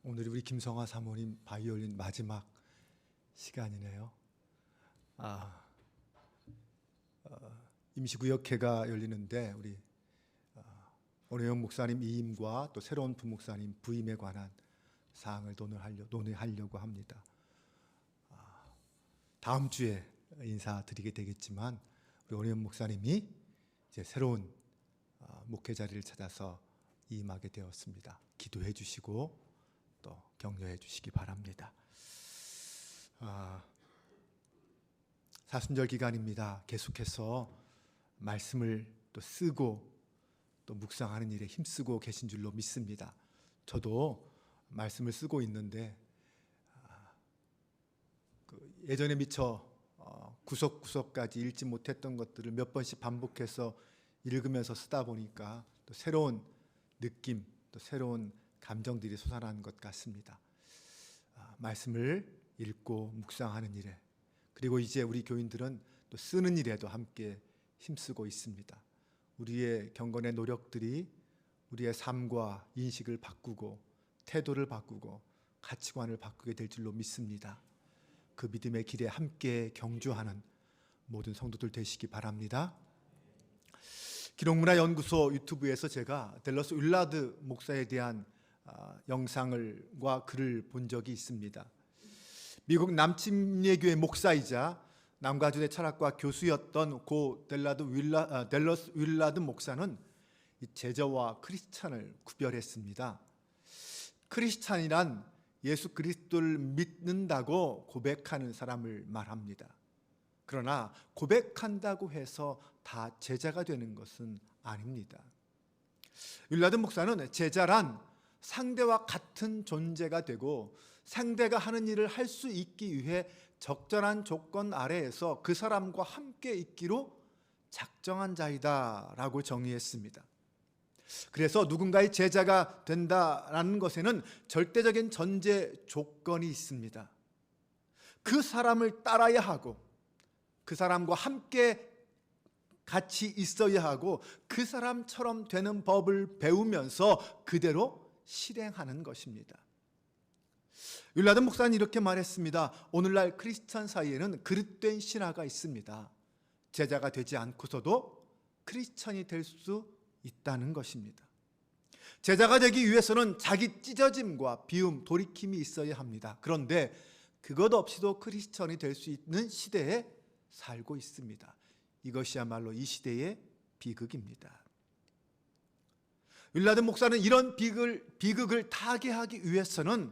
오늘이 우리 김성화 사모님 바이올린 마지막 시간이네요. 임시구역회가 열리는데 우리 오래영 목사님 이임과 또 새로운 부목사님 부임에 관한 사항을 논의하려고 합니다. 다음 주에 인사드리게 되겠지만 우리 오래영 목사님이 이제 새로운 목회 자리를 찾아서 임하게 되었습니다. 기도해 주시고 또 격려해 주시기 바랍니다. 사순절 기간입니다. 계속해서 말씀을 또 쓰고 또 묵상하는 일에 힘쓰고 계신 줄로 믿습니다. 저도 말씀을 쓰고 있는데 예전에 미처 구석구석까지 읽지 못했던 것들을 몇 번씩 반복해서 읽으면서 쓰다 보니까 또 새로운 느낌, 또 새로운 감정들이 솟아나는 것 같습니다. 말씀을 읽고 묵상하는 일에, 그리고 이제 우리 교인들은 또 쓰는 일에도 함께 힘쓰고 있습니다. 우리의 경건의 노력들이 우리의 삶과 인식을 바꾸고 태도를 바꾸고 가치관을 바꾸게 될 줄로 믿습니다. 그 믿음의 길에 함께 경주하는 모든 성도들 되시기 바랍니다. 기록문화연구소 유튜브에서 제가 댈러스 윌라드 목사에 대한 영상과 글을 본 적이 있습니다. 미국 남침례교회 목사이자 남가주대 철학과 교수였던 고 댈러스 윌라드 목사는 제자와 크리스찬을 구별했습니다. 크리스찬이란 예수 그리스도를 믿는다고 고백하는 사람을 말합니다. 그러나 고백한다고 해서 다 제자가 되는 것은 아닙니다. 윌라드 목사는 제자란 상대와 같은 존재가 되고 상대가 하는 일을 할 수 있기 위해 적절한 조건 아래에서 그 사람과 함께 있기로 작정한 자이다 라고 정의했습니다. 그래서 누군가의 제자가 된다라는 것에는 절대적인 전제 조건이 있습니다. 그 사람을 따라야 하고 그 사람과 함께 같이 있어야 하고 그 사람처럼 되는 법을 배우면서 그대로 실행하는 것입니다. 윌라드 목사는 이렇게 말했습니다. 오늘날 크리스천 사이에는 그릇된 신화가 있습니다. 제자가 되지 않고서도 크리스천이 될 수 있다는 것입니다. 제자가 되기 위해서는 자기 찢어짐과 비움, 돌이킴이 있어야 합니다. 그런데 그것 없이도 크리스천이 될 수 있는 시대에 살고 있습니다. 이것이야말로 이 시대의 비극입니다. 윌라드 목사는 이런 비극을 타개하기 위해서는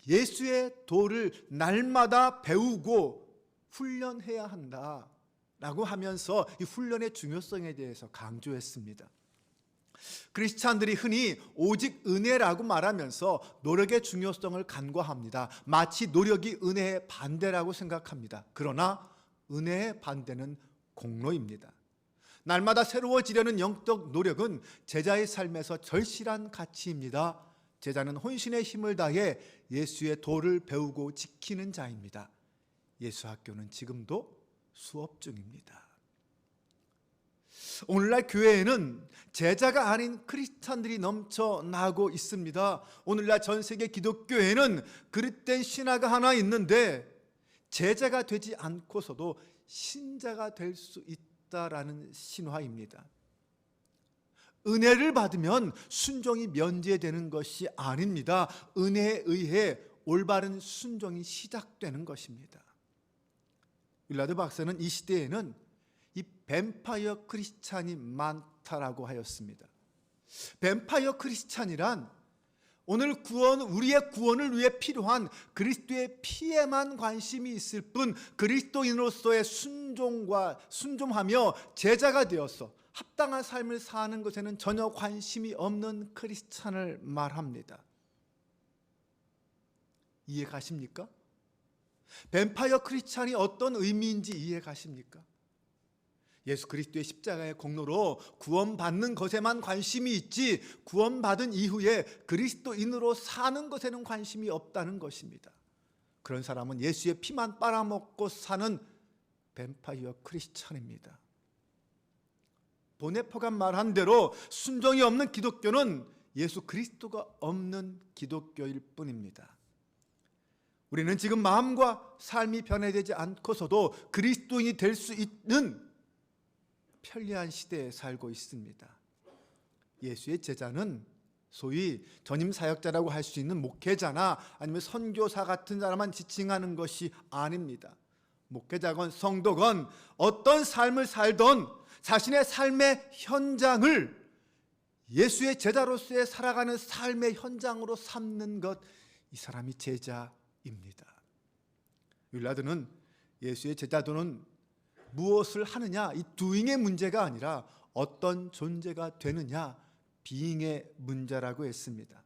예수의 도를 날마다 배우고 훈련해야 한다라고 하면서 이 훈련의 중요성에 대해서 강조했습니다. 크리스찬들이 흔히 오직 은혜라고 말하면서 노력의 중요성을 간과합니다. 마치 노력이 은혜의 반대라고 생각합니다. 그러나 은혜의 반대는 공로입니다. 날마다 새로워지려는 영적 노력은 제자의 삶에서 절실한 가치입니다. 제자는 혼신의 힘을 다해 예수의 도를 배우고 지키는 자입니다. 예수학교는 지금도 수업 중입니다. 오늘날 교회에는 제자가 아닌 크리스찬들이 넘쳐나고 있습니다. 오늘날 전 세계 기독교회는 그릇된 신화가 하나 있는데 제자가 되지 않고서도 신자가 될 수 있다라는 신화입니다. 은혜를 받으면 순종이 면제되는 것이 아닙니다. 은혜에 의해 올바른 순종이 시작되는 것입니다. 윌라드 박사는 이 시대에는 이 뱀파이어 크리스찬이 많다라고 하였습니다. 뱀파이어 크리스찬이란 오늘 우리의 구원을 위해 필요한 그리스도의 피에만 관심이 있을 뿐 그리스도인으로서의 순종하며 제자가 되어서 합당한 삶을 사는 것에는 전혀 관심이 없는 크리스찬을 말합니다. 이해 가십니까? 뱀파이어 크리스찬이 어떤 의미인지 이해 가십니까? 예수 그리스도의 십자가의 공로로 구원받는 것에만 관심이 있지 구원받은 이후에 그리스도인으로 사는 것에는 관심이 없다는 것입니다. 그런 사람은 예수의 피만 빨아먹고 사는 뱀파이어 크리스찬입니다. 보네포가 말한 대로 순종이 없는 기독교는 예수 그리스도가 없는 기독교일 뿐입니다. 우리는 지금 마음과 삶이 변화되지 않고서도 그리스도인이 될 수 있는 편리한 시대에 살고 있습니다. 예수의 제자는 소위 전임 사역자라고 할 수 있는 목회자나 아니면 선교사 같은 사람만 지칭하는 것이 아닙니다. 목회자건 성도건 어떤 삶을 살던 자신의 삶의 현장을 예수의 제자로서의 살아가는 삶의 현장으로 삼는 것, 이 사람이 제자입니다. 윌라드는 예수의 제자도는 무엇을 하느냐, 이 doing의 문제가 아니라 어떤 존재가 되느냐, being의 문제라고 했습니다.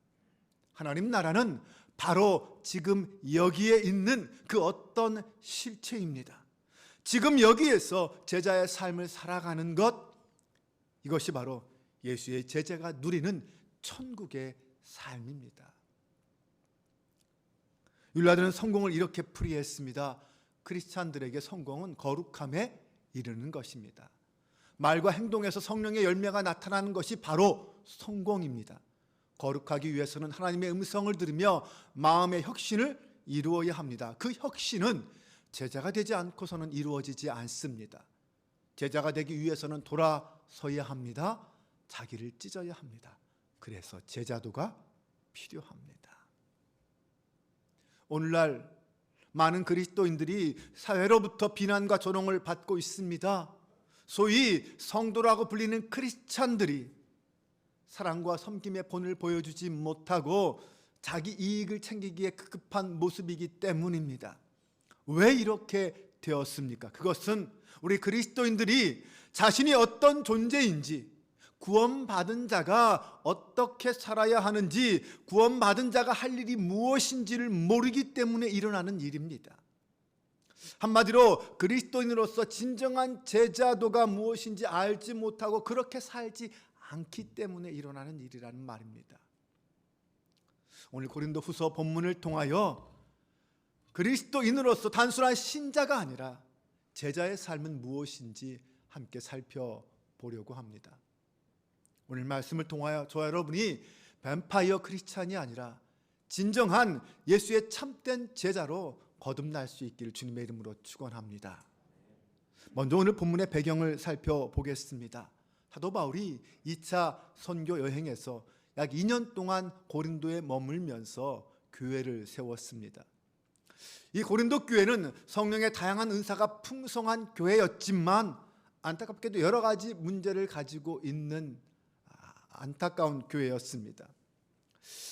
하나님 나라는 바로 지금 여기에 있는 그 어떤 실체입니다. 지금 여기에서 제자의 삶을 살아가는 것, 이것이 바로 예수의 제자가 누리는 천국의 삶입니다. 율라드는 성공을 이렇게 풀이했습니다. 크리스찬들에게 성공은 거룩함에 이르는 것입니다. 말과 행동에서 성령의 열매가 나타나는 것이 바로 성공입니다. 거룩하기 위해서는 하나님의 음성을 들으며 마음의 혁신을 이루어야 합니다. 그 혁신은 제자가 되지 않고서는 이루어지지 않습니다. 제자가 되기 위해서는 돌아서야 합니다. 자기를 찢어야 합니다. 그래서 제자도가 필요합니다. 오늘날 많은 그리스도인들이 사회로부터 비난과 조롱을 받고 있습니다. 소위 성도라고 불리는 크리스찬들이 사랑과 섬김의 본을 보여주지 못하고 자기 이익을 챙기기에 급급한 모습이기 때문입니다. 왜 이렇게 되었습니까? 그것은 우리 그리스도인들이 자신이 어떤 존재인지, 구원받은 자가 어떻게 살아야 하는지, 구원받은 자가 할 일이 무엇인지를 모르기 때문에 일어나는 일입니다. 한마디로 그리스도인으로서 진정한 제자도가 무엇인지 알지 못하고 그렇게 살지 않기 때문에 일어나는 일이라는 말입니다. 오늘 고린도후서 본문을 통하여 그리스도인으로서 단순한 신자가 아니라 제자의 삶은 무엇인지 함께 살펴보려고 합니다. 오늘 말씀을 통하여 저와 여러분이 뱀파이어 크리스찬이 아니라 진정한 예수의 참된 제자로 거듭날 수 있기를 주님의 이름으로 축원합니다. 먼저 오늘 본문의 배경을 살펴보겠습니다. 사도 바울이 2차 선교 여행에서 약 2년 동안 고린도에 머물면서 교회를 세웠습니다. 이 고린도 교회는 성령의 다양한 은사가 풍성한 교회였지만 안타깝게도 여러 가지 문제를 가지고 있는 안타까운 교회였습니다.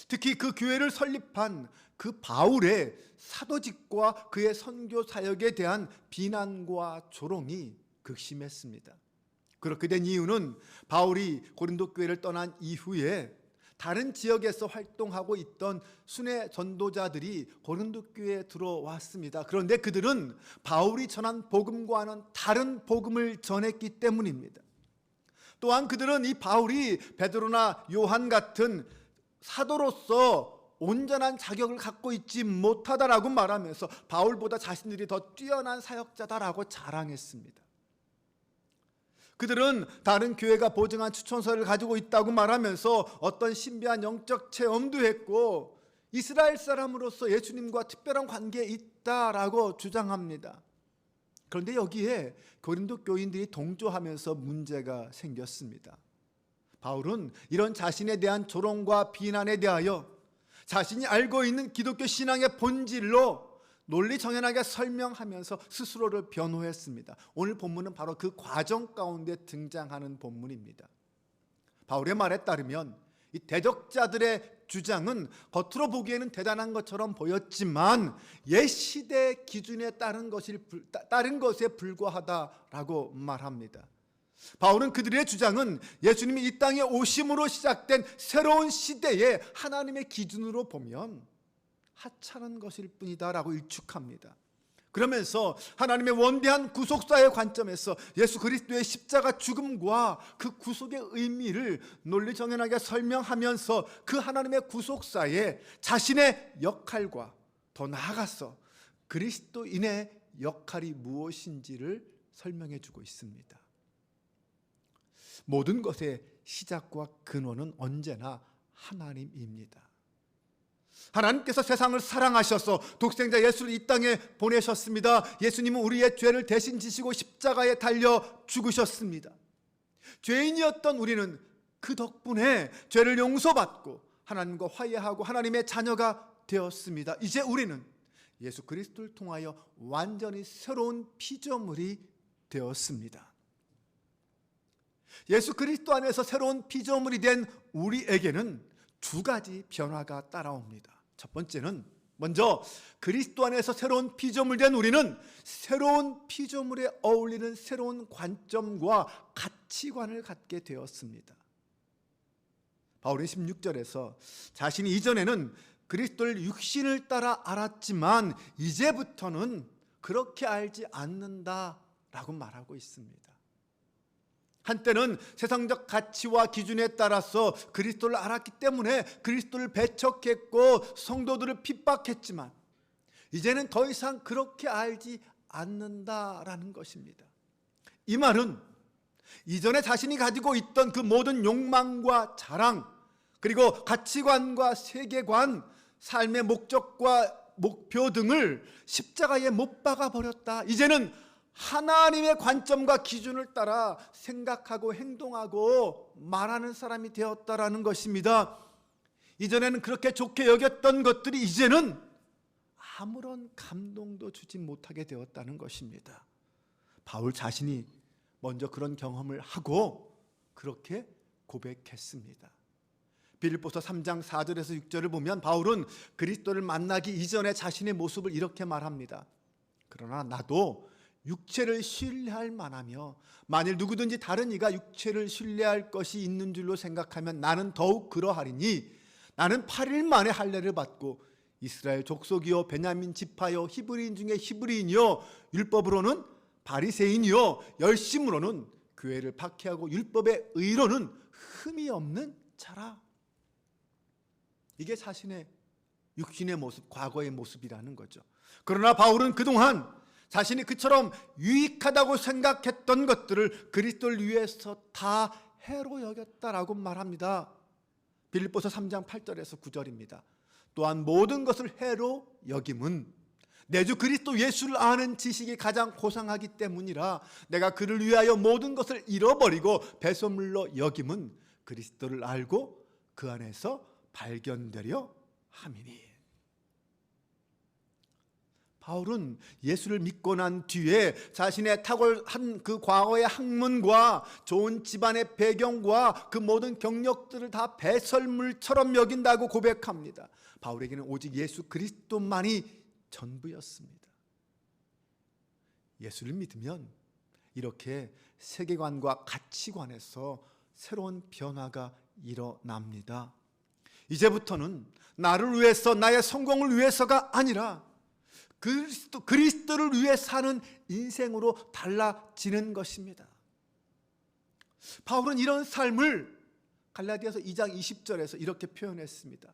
특히 그 교회를 설립한 그 바울의 사도직과 그의 선교 사역에 대한 비난과 조롱이 극심했습니다. 그렇게 된 이유는 바울이 고린도 교회를 떠난 이후에 다른 지역에서 활동하고 있던 순회 전도자들이 고린도 교회에 들어왔습니다. 그런데 그들은 바울이 전한 복음과는 다른 복음을 전했기 때문입니다. 또한 그들은 이 바울이 베드로나 요한 같은 사도로서 온전한 자격을 갖고 있지 못하다라고 말하면서 바울보다 자신들이 더 뛰어난 사역자다라고 자랑했습니다. 그들은 다른 교회가 보증한 추천서를 가지고 있다고 말하면서 어떤 신비한 영적 체험도 했고 이스라엘 사람으로서 예수님과 특별한 관계에 있다라고 주장합니다. 그런데 여기에 고린도 교인들이 동조하면서 문제가 생겼습니다. 바울은 이런 자신에 대한 조롱과 비난에 대하여 자신이 알고 있는 기독교 신앙의 본질로 논리정연하게 설명하면서 스스로를 변호했습니다. 오늘 본문은 바로 그 과정 가운데 등장하는 본문입니다. 바울의 말에 따르면 이 대적자들의 주장은 겉으로 보기에는 대단한 것처럼 보였지만 옛 시대의 기준에 따른 것에 불과하다라고 말합니다. 바울은 그들의 주장은 예수님이 이 땅에 오심으로 시작된 새로운 시대의 하나님의 기준으로 보면 하찮은 것일 뿐이다라고 일축합니다. 그러면서 하나님의 원대한 구속사의 관점에서 예수 그리스도의 십자가 죽음과 그 구속의 의미를 논리정연하게 설명하면서 그 하나님의 구속사에 자신의 역할과 더 나아가서 그리스도인의 역할이 무엇인지를 설명해 주고 있습니다. 모든 것의 시작과 근원은 언제나 하나님입니다. 하나님께서 세상을 사랑하셔서 독생자 예수를 이 땅에 보내셨습니다. 예수님은 우리의 죄를 대신 지시고 십자가에 달려 죽으셨습니다. 죄인이었던 우리는 그 덕분에 죄를 용서받고 하나님과 화해하고 하나님의 자녀가 되었습니다. 이제 우리는 예수 그리스도를 통하여 완전히 새로운 피조물이 되었습니다. 예수 그리스도 안에서 새로운 피조물이 된 우리에게는 두 가지 변화가 따라옵니다. 첫 번째는 먼저 그리스도 안에서 새로운 피조물 된 우리는 새로운 피조물에 어울리는 새로운 관점과 가치관을 갖게 되었습니다. 바울은 16절에서 자신이 이전에는 그리스도를 육신을 따라 알았지만 이제부터는 그렇게 알지 않는다라고 말하고 있습니다. 한때는 세상적 가치와 기준에 따라서 그리스도를 알았기 때문에 그리스도를 배척했고 성도들을 핍박했지만 이제는 더 이상 그렇게 알지 않는다라는 것입니다. 이 말은 이전에 자신이 가지고 있던 그 모든 욕망과 자랑, 그리고 가치관과 세계관, 삶의 목적과 목표 등을 십자가에 못 박아 버렸다. 이제는 하나님의 관점과 기준을 따라 생각하고 행동하고 말하는 사람이 되었다라는 것입니다. 이전에는 그렇게 좋게 여겼던 것들이 이제는 아무런 감동도 주지 못하게 되었다는 것입니다. 바울 자신이 먼저 그런 경험을 하고 그렇게 고백했습니다. 빌립보서 3장 4절에서 6절을 보면 바울은 그리스도를 만나기 이전에 자신의 모습을 이렇게 말합니다. 그러나 나도 육체를 신뢰할 만하며 만일 누구든지 다른 이가 육체를 신뢰할 것이 있는 줄로 생각하면 나는 더욱 그러하리니 나는 8일 만에 할례를 받고 이스라엘 족속이요 베냐민 지파요 히브리인 중에 히브리인이요 율법으로는 바리새인이요 열심으로는 교회를 박해하고 율법의 의로는 흠이 없는 자라. 이게 자신의 육신의 모습, 과거의 모습이라는 거죠. 그러나 바울은 그동안 자신이 그처럼 유익하다고 생각했던 것들을 그리스도를 위해서 다 해로 여겼다라고 말합니다. 빌립보서 3장 8절에서 9절입니다. 또한 모든 것을 해로 여김은 내 주 그리스도 예수를 아는 지식이 가장 고상하기 때문이라. 내가 그를 위하여 모든 것을 잃어버리고 배설물로 여김은 그리스도를 알고 그 안에서 발견되려 함이니. 바울은 예수를 믿고 난 뒤에 자신의 탁월한 그 과거의 학문과 좋은 집안의 배경과 그 모든 경력들을 다 배설물처럼 여긴다고 고백합니다. 바울에게는 오직 예수 그리스도만이 전부였습니다. 예수를 믿으면 이렇게 세계관과 가치관에서 새로운 변화가 일어납니다. 이제부터는 나를 위해서, 나의 성공을 위해서가 아니라 그리스도를 위해 사는 인생으로 달라지는 것입니다. 바울은 이런 삶을 갈라디아서 2장 20절에서 이렇게 표현했습니다.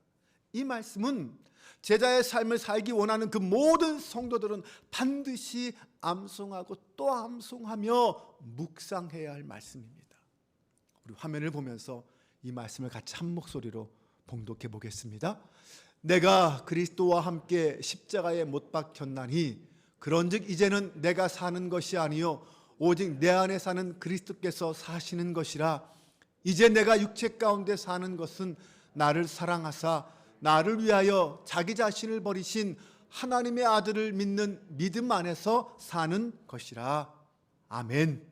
이 말씀은 제자의 삶을 살기 원하는 그 모든 성도들은 반드시 암송하고 또 암송하며 묵상해야 할 말씀입니다. 우리 화면을 보면서 이 말씀을 같이 한 목소리로 봉독해 보겠습니다. 내가 그리스도와 함께 십자가에 못 박혔나니 그런즉 이제는 내가 사는 것이 아니요 오직 내 안에 사는 그리스도께서 사시는 것이라. 이제 내가 육체 가운데 사는 것은 나를 사랑하사 나를 위하여 자기 자신을 버리신 하나님의 아들을 믿는 믿음 안에서 사는 것이라. 아멘.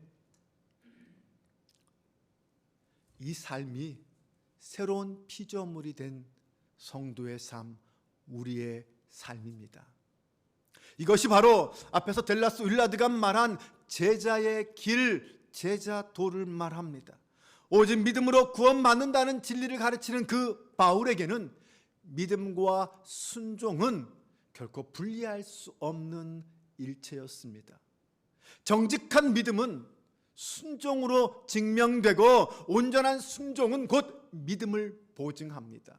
이 삶이 새로운 피조물이 된 성도의 삶, 우리의 삶입니다. 이것이 바로 앞에서 델라스 윌라드가 말한 제자의 길, 제자도를 말합니다. 오직 믿음으로 구원받는다는 진리를 가르치는 그 바울에게는 믿음과 순종은 결코 분리할 수 없는 일체였습니다. 정직한 믿음은 순종으로 증명되고 온전한 순종은 곧 믿음을 보증합니다.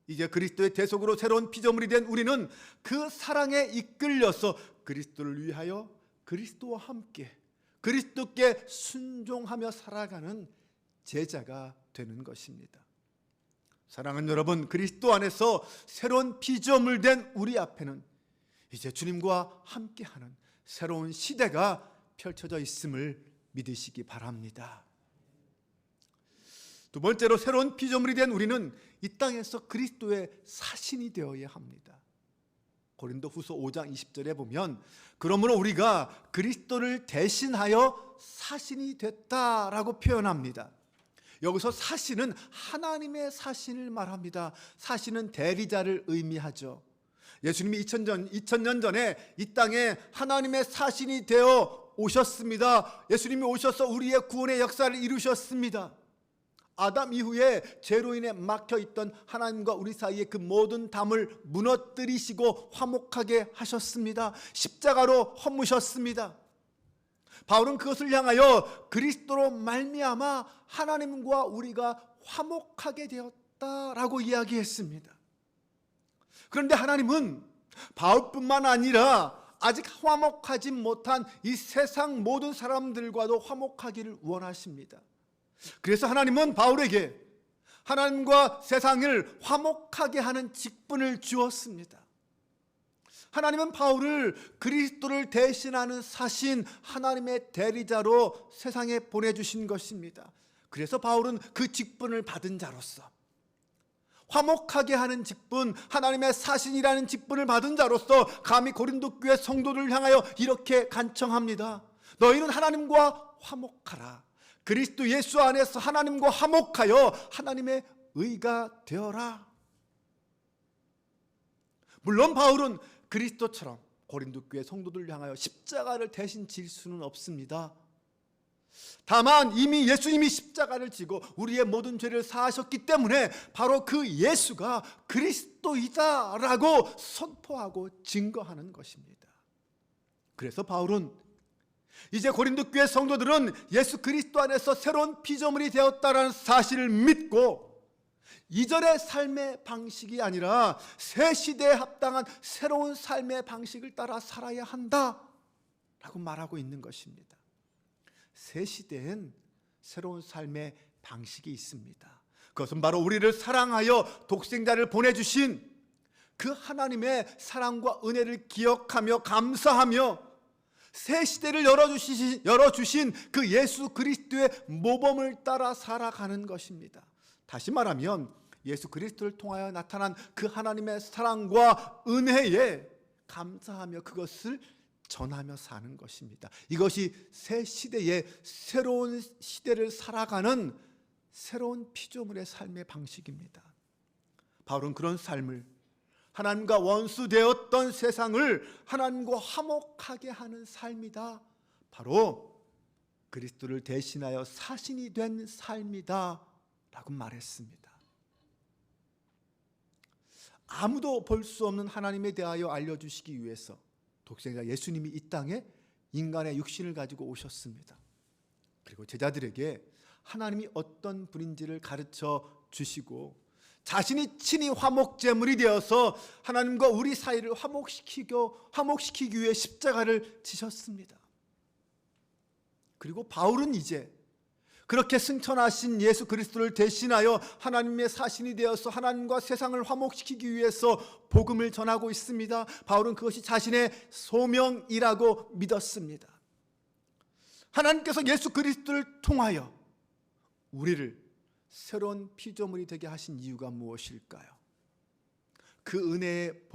이제 그리스도의 대속으로 새로운 피조물이 된 우리는 그 사랑에 이끌려서 그리스도를 위하여 그리스도와 함께 그리스도께 순종하며 살아가는 제자가 되는 것입니다. 사랑하는 여러분, 그리스도 안에서 새로운 피조물 된 우리 앞에는 이제 주님과 함께하는 새로운 시대가 펼쳐져 있음을 믿으시기 바랍니다. 두 번째로, 새로운 피조물이 된 우리는 이 땅에서 그리스도의 사신이 되어야 합니다. 고린도후서 5장 20절에 보면, 그러므로 우리가 그리스도를 대신하여 사신이 됐다라고 표현합니다. 여기서 사신은 하나님의 사신을 말합니다. 사신은 대리자를 의미하죠. 예수님이 2000년 전에 이 땅에 하나님의 사신이 되어 오셨습니다. 예수님이 오셔서 우리의 구원의 역사를 이루셨습니다. 아담 이후에 죄로 인해 막혀있던 하나님과 우리 사이의 그 모든 담을 무너뜨리시고 화목하게 하셨습니다. 십자가로 허무셨습니다. 바울은 그것을 향하여 그리스도로 말미암아 하나님과 우리가 화목하게 되었다라고 이야기했습니다. 그런데 하나님은 바울뿐만 아니라 아직 화목하지 못한 이 세상 모든 사람들과도 화목하기를 원하십니다. 그래서 하나님은 바울에게 하나님과 세상을 화목하게 하는 직분을 주었습니다. 하나님은 바울을 그리스도를 대신하는 사신 하나님의 대리자로 세상에 보내주신 것입니다. 그래서 바울은 그 직분을 받은 자로서, 화목하게 하는 직분, 하나님의 사신이라는 직분을 받은 자로서 감히 고린도 교회 성도들을 향하여 이렇게 간청합니다. 너희는 하나님과 화목하라. 그리스도 예수 안에서 하나님과 화목하여 하나님의 의가 되어라. 물론 바울은 그리스도처럼 고린도 교회 성도들을 향하여 십자가를 대신 질 수는 없습니다. 다만 이미 예수님이 십자가를 지고 우리의 모든 죄를 사하셨기 때문에 바로 그 예수가 그리스도이다라고 선포하고 증거하는 것입니다. 그래서 바울은 이제 고린도 교회 성도들은 예수 그리스도 안에서 새로운 피조물이 되었다라는 사실을 믿고 이전의 삶의 방식이 아니라 새 시대에 합당한 새로운 삶의 방식을 따라 살아야 한다라고 말하고 있는 것입니다. 새 시대엔 새로운 삶의 방식이 있습니다. 그것은 바로 우리를 사랑하여 독생자를 보내주신 그 하나님의 사랑과 은혜를 기억하며 감사하며 새 시대를 열어주신 그 예수 그리스도의 모범을 따라 살아가는 것입니다. 다시 말하면 예수 그리스도를 통하여 나타난 그 하나님의 사랑과 은혜에 감사하며 그것을 전하며 사는 것입니다. 이것이 새 시대의 새로운 시대를 살아가는 새로운 피조물의 삶의 방식입니다. 바울은 그런 삶을, 하나님과 원수되었던 세상을 하나님과 화목하게 하는 삶이다, 바로 그리스도를 대신하여 사신이 된 삶이다 라고 말했습니다. 아무도 볼 수 없는 하나님에 대하여 알려주시기 위해서 독생자 예수님이 이 땅에 인간의 육신을 가지고 오셨습니다. 그리고 제자들에게 하나님이 어떤 분인지를 가르쳐 주시고 자신이 친히 화목제물이 되어서 하나님과 우리 사이를 화목시키기 위해 십자가를 지셨습니다. 그리고 바울은 이제 그렇게 승천하신 예수 그리스도를 대신하여 하나님의 사신이 되어서 하나님과 세상을 화목시키기 위해서 복음을 전하고 있습니다. 바울은 그것이 자신의 소명이라고 믿었습니다. 하나님께서 예수 그리스도를 통하여 우리를 새로운 피조물이 되게 하신 이유가 무엇일까요? 그 은혜의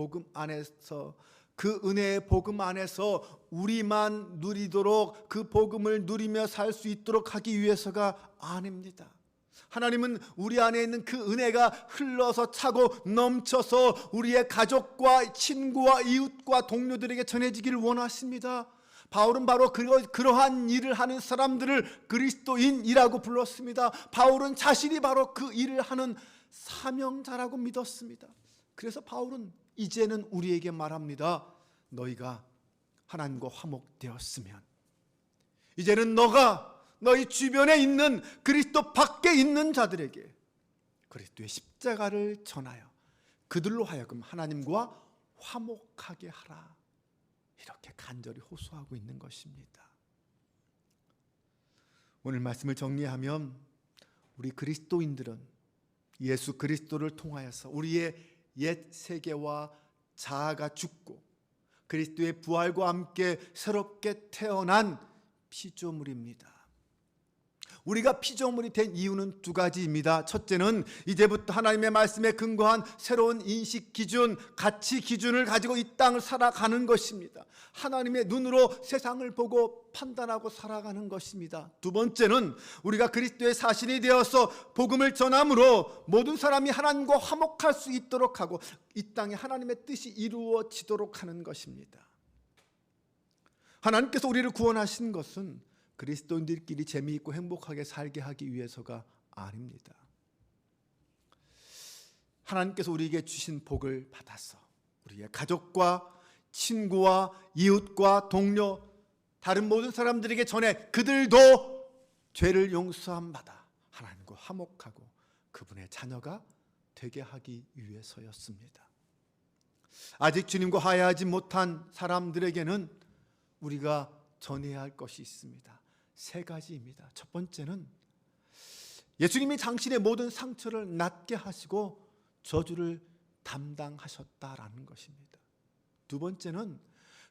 복음 안에서 우리만 누리도록, 그 복음을 누리며 살 수 있도록 하기 위해서가 아닙니다. 하나님은 우리 안에 있는 그 은혜가 흘러서 차고 넘쳐서 우리의 가족과 친구와 이웃과 동료들에게 전해지기를 원하십니다. 바울은 바로 그러한 일을 하는 사람들을 그리스도인이라고 불렀습니다. 바울은 자신이 바로 그 일을 하는 사명자라고 믿었습니다. 그래서 바울은 이제는 우리에게 말합니다. 너희가 하나님과 화목되었으면 이제는 너가 너희 주변에 있는 그리스도 밖에 있는 자들에게 그리스도의 십자가를 전하여 그들로 하여금 하나님과 화목하게 하라, 이렇게 간절히 호소하고 있는 것입니다. 오늘 말씀을 정리하면 우리 그리스도인들은 예수 그리스도를 통하여서 우리의 옛 세계와 자아가 죽고 그리스도의 부활과 함께 새롭게 태어난 피조물입니다. 우리가 피조물이 된 이유는 두 가지입니다. 첫째는 이제부터 하나님의 말씀에 근거한 새로운 인식 기준, 가치 기준을 가지고 이 땅을 살아가는 것입니다. 하나님의 눈으로 세상을 보고 판단하고 살아가는 것입니다. 두 번째는 우리가 그리스도의 사신이 되어서 복음을 전함으로 모든 사람이 하나님과 화목할 수 있도록 하고 이 땅에 하나님의 뜻이 이루어지도록 하는 것입니다. 하나님께서 우리를 구원하신 것은 그리스도인들끼리 재미있고 행복하게 살게 하기 위해서가 아닙니다. 하나님께서 우리에게 주신 복을 받아서 우리의 가족과 친구와 이웃과 동료, 다른 모든 사람들에게 전해 그들도 죄를 용서함 받아 하나님과 화목하고 그분의 자녀가 되게 하기 위해서였습니다. 아직 주님과 화해하지 못한 사람들에게는 우리가 전해야 할 것이 있습니다. 세 가지입니다. 첫 번째는 예수님이 당신의 모든 상처를 낫게 하시고 저주를 담당하셨다라는 것입니다. 두 번째는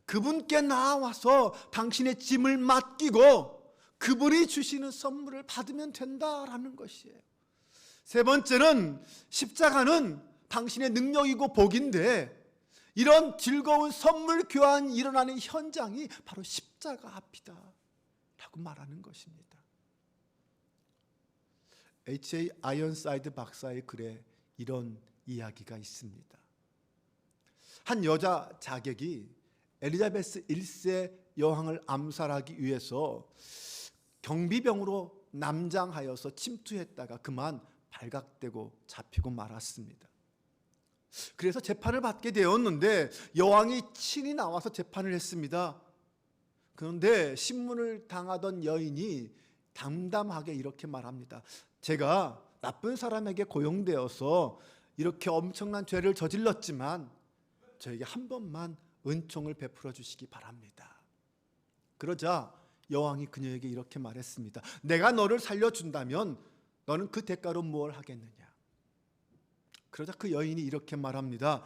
그분께 나와서 당신의 짐을 맡기고 그분이 주시는 선물을 받으면 된다라는 것이에요. 세 번째는 십자가는 당신의 능력이고 복인데 이런 즐거운 선물 교환이 일어나는 현장이 바로 십자가 앞이다 라고 말하는 것입니다. H.A. 아이언사이드 박사의 글에 이런 이야기가 있습니다. 한 여자 자객이 엘리자베스 1세 여왕을 암살하기 위해서 경비병으로 남장하여서 침투했다가 그만 발각되고 잡히고 말았습니다. 그래서 재판을 받게 되었는데 여왕이 친히 나와서 재판을 했습니다. 그런데 신문을 당하던 여인이 담담하게 이렇게 말합니다. 제가 나쁜 사람에게 고용되어서 이렇게 엄청난 죄를 저질렀지만 저에게 한 번만 은총을 베풀어 주시기 바랍니다. 그러자 여왕이 그녀에게 이렇게 말했습니다. 내가 너를 살려준다면 너는 그 대가로 무엇을 하겠느냐. 그러자 그 여인이 이렇게 말합니다.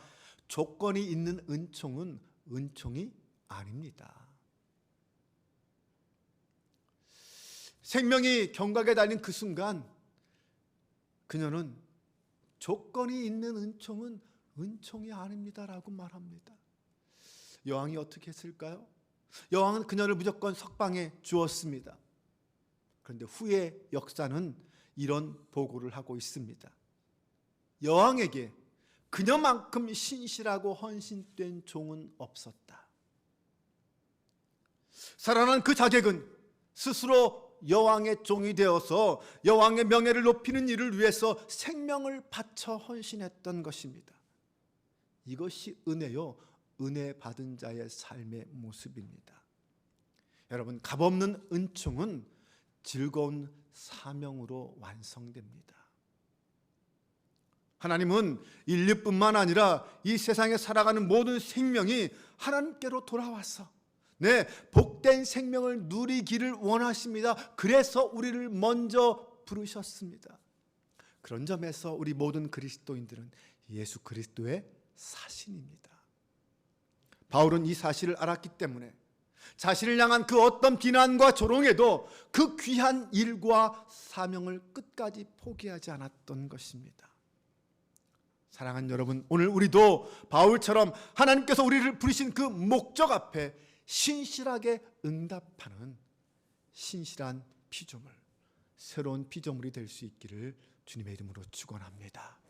조건이 있는 은총은 은총이 아닙니다. 생명이 경각에 달린 그 순간 그녀는 조건이 있는 은총은 은총이 아닙니다라고 말합니다. 여왕이 어떻게 했을까요? 여왕은 그녀를 무조건 석방해 주었습니다. 그런데 후의 역사는 이런 보고를 하고 있습니다. 여왕에게 그녀만큼 신실하고 헌신된 종은 없었다. 살아난 그 자객은 스스로 여왕의 종이 되어서 여왕의 명예를 높이는 일을 위해서 생명을 바쳐 헌신했던 것입니다. 이것이 은혜요, 은혜 받은 자의 삶의 모습입니다. 여러분, 값없는 은총은 즐거운 사명으로 완성됩니다. 하나님은 인류뿐만 아니라 이 세상에 살아가는 모든 생명이 하나님께로 돌아와서 복된 생명을 누리기를 원하십니다. 그래서 우리를 먼저 부르셨습니다. 그런 점에서 우리 모든 그리스도인들은 예수 그리스도의 사신입니다. 바울은 이 사실을 알았기 때문에 자신을 향한 그 어떤 비난과 조롱에도 그 귀한 일과 사명을 끝까지 포기하지 않았던 것입니다. 사랑하는 여러분, 오늘 우리도 바울처럼 하나님께서 우리를 부르신 그 목적 앞에 신실하게 응답하는 신실한 피조물, 새로운 피조물이 될 수 있기를 주님의 이름으로 축원합니다.